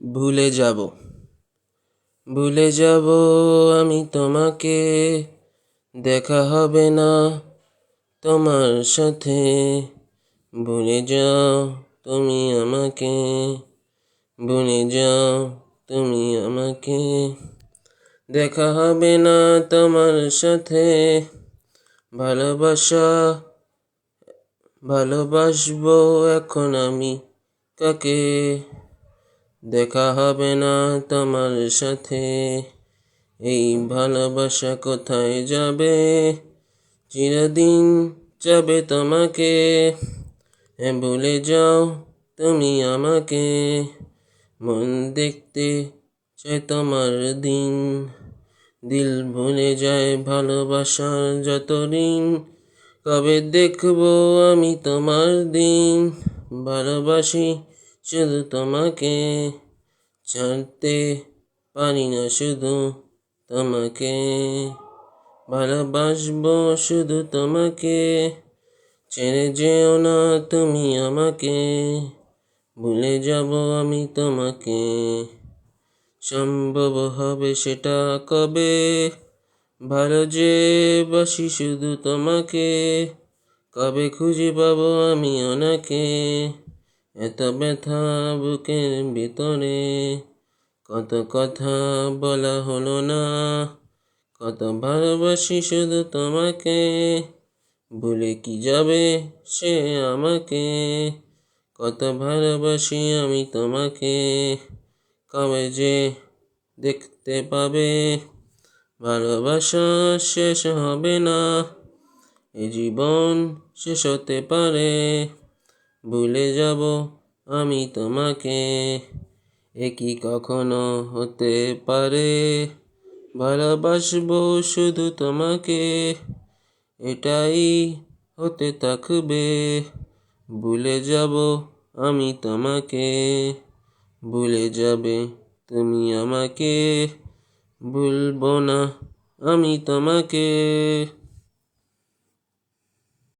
ভুলে যাব ভুলে যাব আমি তোমাকে, দেখা হবে না তোমার সাথে। ভুলে যাও তুমি আমাকে, ভুলে যাও তুমি আমাকে, দেখা হবে না তোমার সাথে। ভালোবাসবো এখন আমি কাকে, দেখা হবে না তোমার সাথে। এই ভালোবাসা কোথায় যাবে, চিরদিন যাবে তোমাকে। ভুলে যাও তুমি আমাকে, মন দেখতে চায় তোমার দিন। দিল ভুলে যায় ভালোবাসার যত ঋণ, কবে দেখবো আমি তোমার দিন। ভালোবাসি শুধু তোমাকে, ছাড়তে পারি না শুধু তোমাকে। ভালোবাসবো শুধু তোমাকে, ছেড়ে যেও না তুমি আমাকে। ভুলে যাব আমি তোমাকে, সম্ভব হবে সেটা কবে। ভালো যে বাসি শুধু তোমাকে, কবে খুঁজে পাবো আমি ওনাকে। এত ব্যথা বুকের ভিতরে, কত কথা বলা হলো না। কত ভালোবাসি শুধু তোমাকে, ভুলে কি যাবে সে আমাকে। কত ভালোবাসি আমি তোমাকে, কবে যে দেখতে পাবে। ভালোবাসা শেষ হবে না, এ জীবন শেষ হতে পারে। ভুলে যাব আমি তোমাকে, এ কি কখনো হতে পারে। ভালোবাসবো শুধু তোমাকে, এটাই হতে থাকবে। ভুলে যাব আমি তোমাকে, ভুলে যাবে তুমি আমাকে। ভুলবো না আমি তোমাকে।